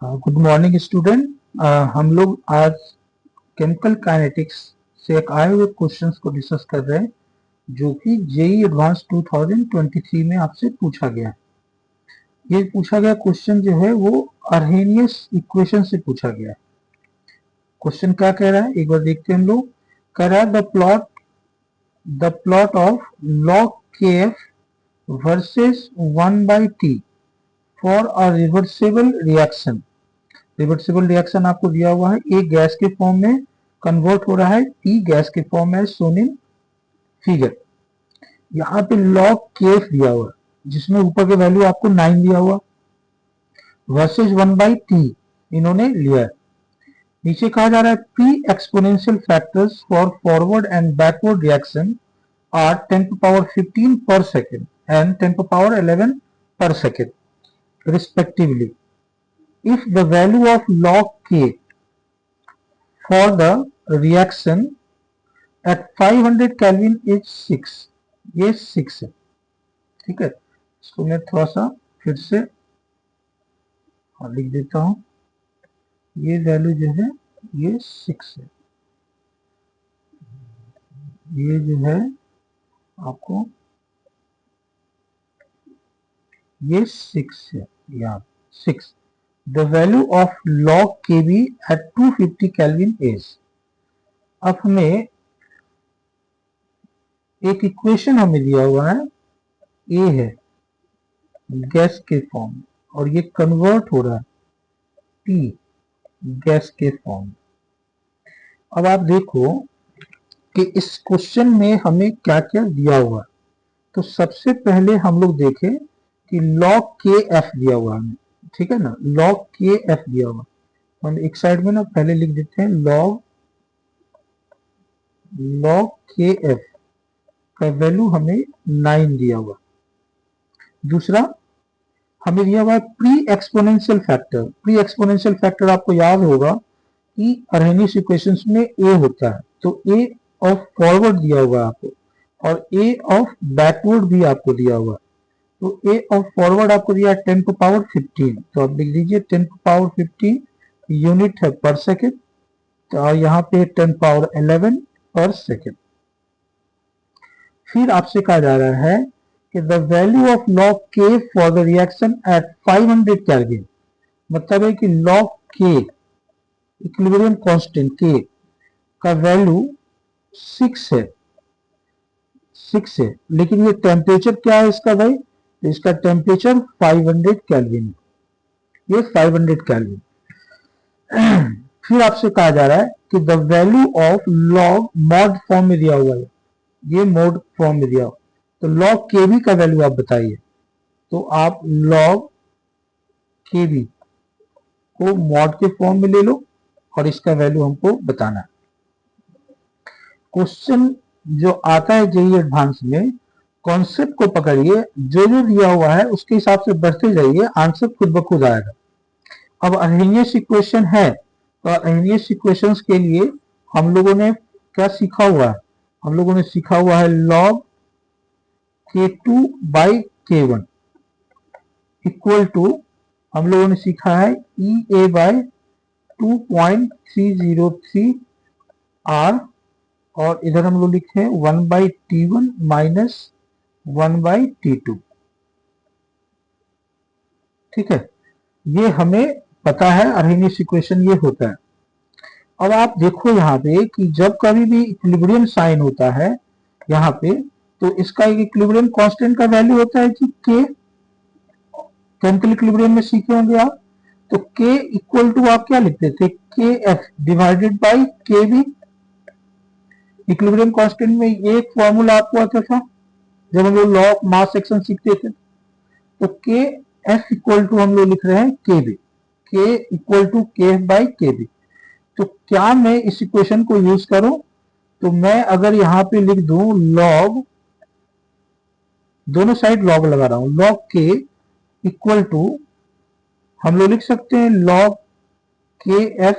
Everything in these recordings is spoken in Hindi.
Good morning student. हम लोग आज केमिकल काइनेटिक्स से एक आए हुए क्वेश्चंस को डिस्कस कर रहे हैं जो कि जेई एडवांस 2023 में आपसे पूछा गया। ये पूछा गया क्वेश्चन जो है वो अर्हेनियस इक्वेशन से पूछा गया। क्वेश्चन क्या कह रहा है एक बार देखते हैं हम लोग। कह रहा है the plot of log kf versus 1/t for a reversible reaction. Reversible reaction आपको दिया हुआ है, ए गैस के फॉर्म में कन्वर्ट हो रहा है, टी गैस के फॉर्म में शोन इन फिगर। यहाँ पे log kf दिया हुआ है जिसमें ऊपर के वैल्यू आपको 9 दिया हुआ वर्सेस 1/t इन्होंने लिया है। नीचे कहा जा रहा है pre exponential factors for forward and backward reaction are 10⁻15 per second and 10⁻11 per second respectively. If the value of log k for the reaction at 500 Kelvin is 6, ये 6 है। ठीक है, इसको मैं थोड़ा सा फिर से लिख देता हूं। ये वैल्यू जो है ये 6 है, ये जो है आपको ये 6 है, यहाँ 6। The value of log kb at 250 Kelvin is। अब हमें एक इक्वेशन हमें दिया हुआ है, ए है गैस के फॉर्म और ये कन्वर्ट हो रहा है टी गैस के फॉर्म। अब आप देखो कि इस क्वेश्चन में हमें क्या क्या दिया हुआ है। तो सबसे पहले हम लोग देखें कि log के एफ दिया हुआ है हमें, ठीक है ना, log के एफ दिया हुआ। हम एक साइड में ना पहले लिख देते हैं log के एफ का वैल्यू हमें 9 दिया हुआ। दूसरा हमें दिया हुआ है pre exponential factor. Pre exponential factor आपको याद होगा कि अर्हेनियस इक्वेशंस में ए होता है, तो ए ऑफ फॉरवर्ड दिया हुआ है आपको और ए ऑफ बैकवर्ड भी आपको दिया हुआ है। तो ए ऑफ फॉरवर्ड आपको दिया है 10⁻15, तो आप लिख लीजिए 10⁻15 यूनिट है पर सेकेंड, तो यहाँ पे 10⁻11 पर सेकेंड। फिर आपसे कहा जा रहा है कि the value of log k for the reaction at 500 kelvin. मतलब है कि log k equilibrium constant k का वैल्यू 6 है, 6 है, लेकिन ये टेम्परेचर क्या है इसका भाई, तो इसका टेम्परेचर 500 केल्विन है, ये 500 केल्विन। फिर आपसे कहा जा रहा है कि the value of log mod form में दिया हुआ है, ये मोड फॉर्म में दिया हुआ, तो log kb का वैल्यू आप बताइए। तो आप log kb को मॉड के फॉर्म में ले लो और इसका वैल्यू हमको बताना है। क्वेश्चन जो आता है जेईई एडवांस में, कॉन्सेप्ट को पकड़िए, जो जो दिया हुआ है उसके हिसाब से बढ़ते जाइए, आंसर खुद ब खुद आएगा। अब अर्हेनियस इक्वेशन है, तो अर्हेनियस इक्वेशंस के लिए हम लोगों ने क्या सीखा हुआ है, हम लोगों ने सीखा हुआ है log k2/k1 इक्वल टू, हम लोगों ने सीखा है EA/2.303 R, और इधर हम लोग लिखे हैं 1/T1 माइनस 1/T2। ठीक है, ये हमें पता है अर्हेनियस इक्वेशन ये होता है। अब आप देखो यहाँ पे कि जब कभी भी इक्विलिब्रियम साइन होता है यहाँ पे, तो इसका एक इक्विलिब्रियम कांस्टेंट का वैल्यू होता है कि के। केमिकल इक्विलिब्रियम में सीखे होंगे आप, तो के इक्वल टू आप क्या लिखते थे, के एफ डिवाइडेड बाई के बी। इक्विलिब्रियम कांस्टेंट में ये एक फॉर्मूला आपको आता था जब हम लोग लॉ ऑफ मास सेक्शन सीखते थे। तो के एफ इक्वल टू हम लोग लिख रहे हैं के बी, के इक्वल टू के एफ बाई के बी। तो क्या मैं इस इक्वेशन को यूज करूं, तो मैं अगर यहां पे लिख दूं लॉग, दोनों साइड लॉग लगा रहा हूं, लॉग के इक्वल टू हम लोग लिख सकते हैं लॉग के एफ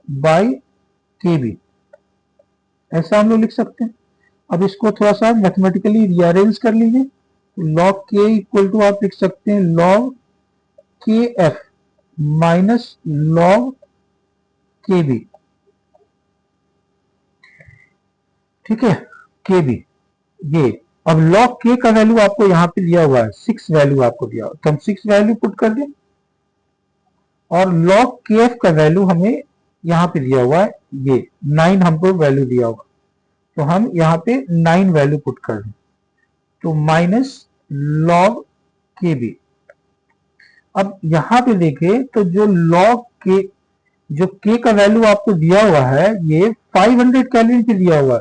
बाई के बी, ऐसा हम लोग लिख सकते हैं। अब इसको थोड़ा सा मैथमेटिकली रीअरेंज कर लीजिए, लॉग के इक्वल टू आप लिख सकते हैं लॉग के एफ माइनस लॉग के बी, ठीक है, के बी ये। अब लॉग के का वैल्यू आपको यहाँ पे दिया हुआ है 6 वैल्यू आपको दिया हुआ, तो हम 6 वैल्यू पुट कर दें, और log kf का वैल्यू हमें यहाँ पे दिया हुआ है ये 9 हमको वैल्यू दिया हुआ, तो हम यहाँ पे 9 वैल्यू पुट कर दें, तो माइनस log kb। अब यहाँ पे देखें तो जो log k, जो k का वैल्यू आपको दिया हुआ है ये 500 कैलोरी पे दिया हुआ है,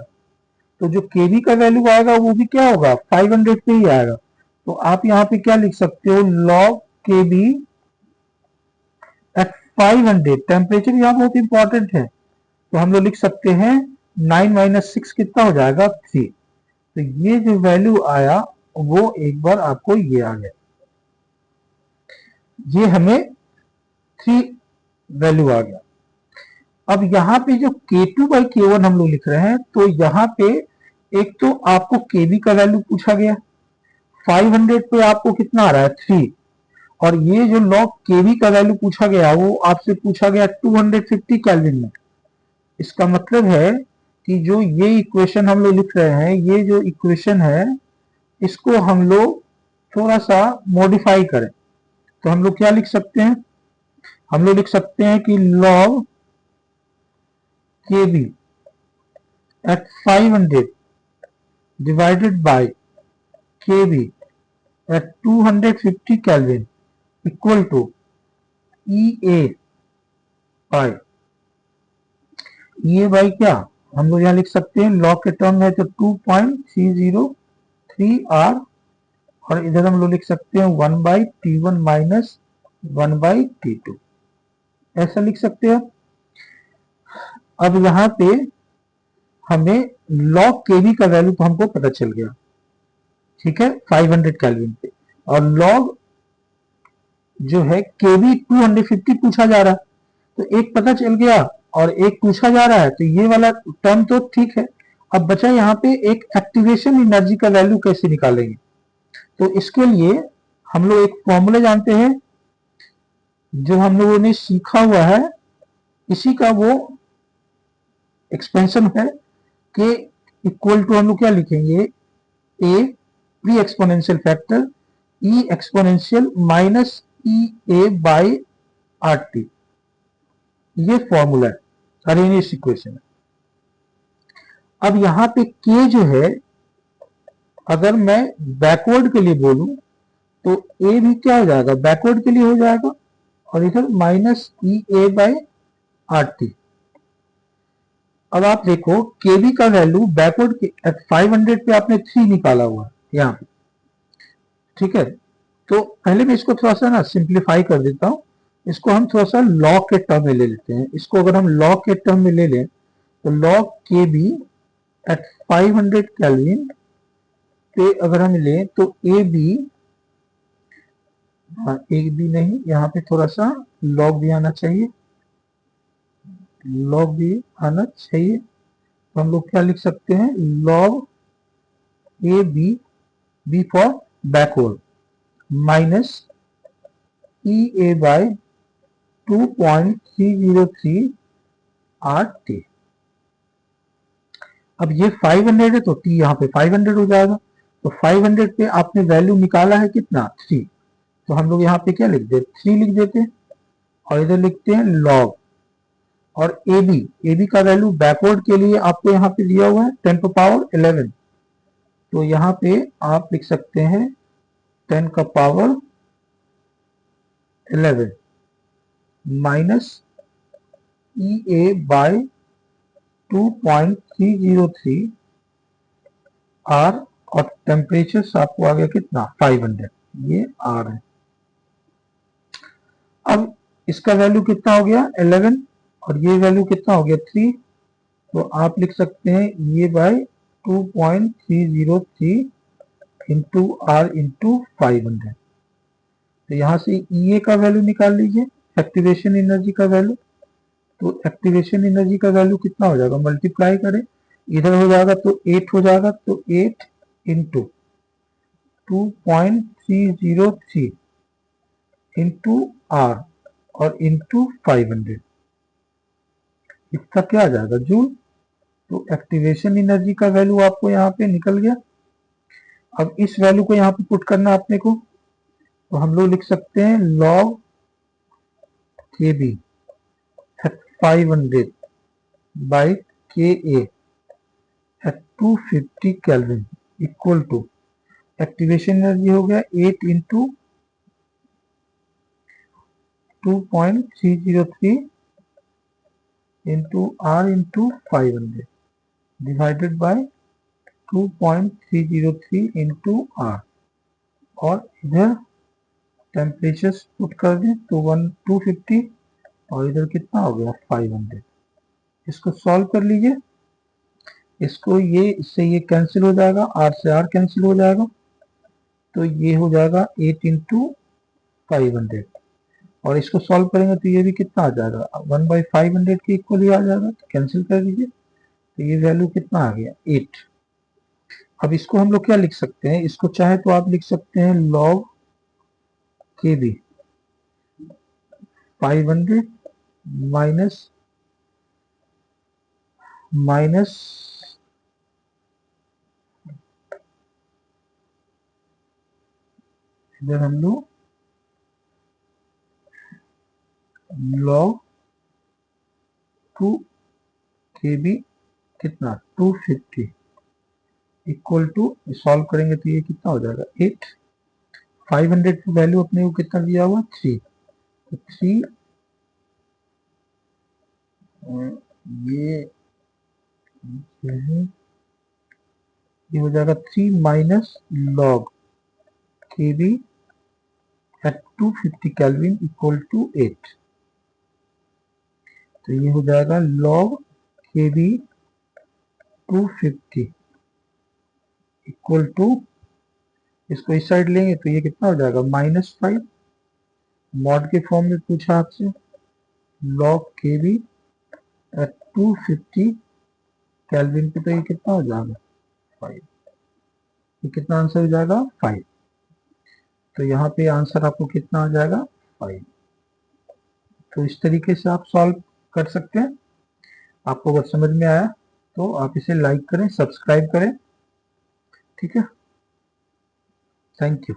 तो जो kb का वैल्यू आएगा वो भी क्या होगा 500 पे ही आएगा। तो आप यहाँ पे क्या लिख सकते हो, log kb एट 500, टेम्परेचर यहाँ बहुत इंपॉर्टेंट है, तो हम लोग लिख सकते हैं 9 माइनस 6 कितना हो जाएगा 3। तो ये जो वैल्यू आया वो एक बार आपको ये आ गया, ये हमें 3 वैल्यू आ गया। अब यहाँ पे जो K2 बाई K1 हम लोग लिख रहे हैं, तो यहाँ पे एक तो आपको KB का वैल्यू पूछा गया 500 पे, आपको कितना आ रहा है 3, और ये जो log KB का वैल्यू पूछा गया वो आपसे पूछा गया 250 केल्विन में। इसका मतलब है कि जो ये इक्वेशन हम लोग लिख रहे हैं, ये जो इक्वेशन है इसको हम लोग थोड़ा सा मॉडिफाई करें, तो हम लोग क्या लिख सकते हैं, हम लोग लिख सकते हैं कि log kb at 500 divided by kb at 250 Kelvin equal to EA by क्या, हम लोग यहाँ लिख सकते हैं लॉग के टर्म है तो 2.303 R, और इधर हम लोग लिख सकते हैं 1 by T1 minus 1 by T2, ऐसा लिख सकते हैं। अब यहाँ पे हमें log kb का वैल्यू तो हमको पता चल गया, ठीक है 500 केल्विन पे, और log जो है kb 250 पूछा जा रहा है, तो एक पता चल गया और एक पूछा जा रहा है, तो ये वाला टर्म तो ठीक है। अब बचा यहाँ पे एक एक्टिवेशन एनर्जी का वैल्यू कैसे निकालेंगे, तो इसके लिए हम लोग एक फॉर्मूला जानते हैं जो हम लोगों ने सीखा हुआ है, इसी का वो एक्सपेंशन है कि इक्वल टू हम लोग क्या लिखेंगे, A pre exponential factor e exponential minus E A by R T, ये फॉर्मूला है, अरेनियस इक्वेशन है। अब यहाँ पे के जो है, अगर मैं बैकवर्ड के लिए बोलूं तो ए भी क्या हो जाएगा बैकवर्ड के लिए हो जाएगा, और इधर minus E A by R T. अब आप देखो केबी का वैल्यू बैकवर्ड के एट 500 पे आपने 3 निकाला हुआ है यहाँ पे, ठीक है। तो पहले मैं इसको थोड़ा सा ना सिंप्लीफाई कर देता हूँ, इसको हम थोड़ा सा लॉग के टर्म में ले लेते हैं। इसको अगर हम लॉग के टर्म में ले लें तो लॉग के बी एट 500 केल्विन पे अगर हम लें तो ए बी, हाँ ए बी नहीं, यहाँ पे थोड़ा सा लॉग भी आना चाहिए, लॉग भी आना चाहिए, तो हम लोग क्या लिख सकते हैं log A B, B for backward, minus E A by 2.303 R T. अब ये 500 है तो टी यहाँ पे 500 हो जाएगा, तो 500 पे आपने वैल्यू निकाला है कितना 3, तो हम लोग यहाँ पे क्या लिख देते 3 लिख देते हैं, और इधर लिखते हैं लॉग, और ए बी का वैल्यू बैकवर्ड के लिए आपको यहाँ पे दिया हुआ है 10 का पावर 11, तो यहाँ पे आप लिख सकते हैं 10 का power 11 minus E A by 2.303 R, और टेम्परेचर आपको आ गया कितना 500, ये आर है। अब इसका वैल्यू कितना हो गया 11, और ये वैल्यू कितना हो गया 3, तो आप लिख सकते हैं ये बाय 2.303 इंटू आर इंटू 500, तो यहाँ से ई ए का वैल्यू निकाल लीजिए, एक्टिवेशन एनर्जी का वैल्यू, तो एक्टिवेशन एनर्जी का वैल्यू कितना हो जाएगा, मल्टीप्लाई करें इधर हो जाएगा तो 8 हो जाएगा, तो 8 इंटू 2.303 इंटू आर, और इंटू 500, इसका क्या आ जाएगा जूल। तो एक्टिवेशन एनर्जी का वैल्यू आपको यहाँ पे निकल गया। अब इस वैल्यू को यहाँ पे पुट करना अपने को, तो हम लोग लिख सकते हैं log kb at 500 by ka at 250 kelvin equal to activation energy हो गया 8 into 2.303 into R into 500 divided by 2.303 into R, और इधर टेम्परेचर पुट कर दें तो 250 और इधर कितना हो गया 500। इसको सॉल्व कर लीजिए, इसको ये इससे ये कैंसिल हो जाएगा, आर से आर कैंसिल हो जाएगा, तो ये हो जाएगा 8 इंटू 500, और इसको सॉल्व करेंगे तो ये भी कितना आ जाएगा 1/500 के इक्वल ही आ जाएगा, तो कैंसिल कर दीजिए, तो ये वैल्यू कितना आ गया 8। अब इसको हम लोग क्या लिख सकते हैं, इसको चाहे तो आप लिख सकते हैं log kb 500 माइनस इधर हम लोग log 2 kb कितना 250 इक्वल टू, सॉल्व करेंगे तो ये कितना हो जाएगा 8। 500 की वैल्यू अपने को कितना दिया हुआ 3, तो 3 ये हो जाएगा 3 minus log kb at 250 kelvin equal to 8, तो ये हो जाएगा log kb 250 इक्वल टू, इसको इस साइड लेंगे तो ये कितना हो जाएगा -5, मॉड के फॉर्म में पूछा आपसे, log kb at 250 केल्विन पे, तो ये कितना हो जाएगा 5, ये कितना आंसर हो जाएगा 5। तो यहाँ पे आंसर आपको कितना आ जाएगा 5। तो इस तरीके से आप सॉल्व कर सकते हैं। आपको अगर समझ में आया तो आप इसे लाइक करें, सब्सक्राइब करें, ठीक है। Thank you.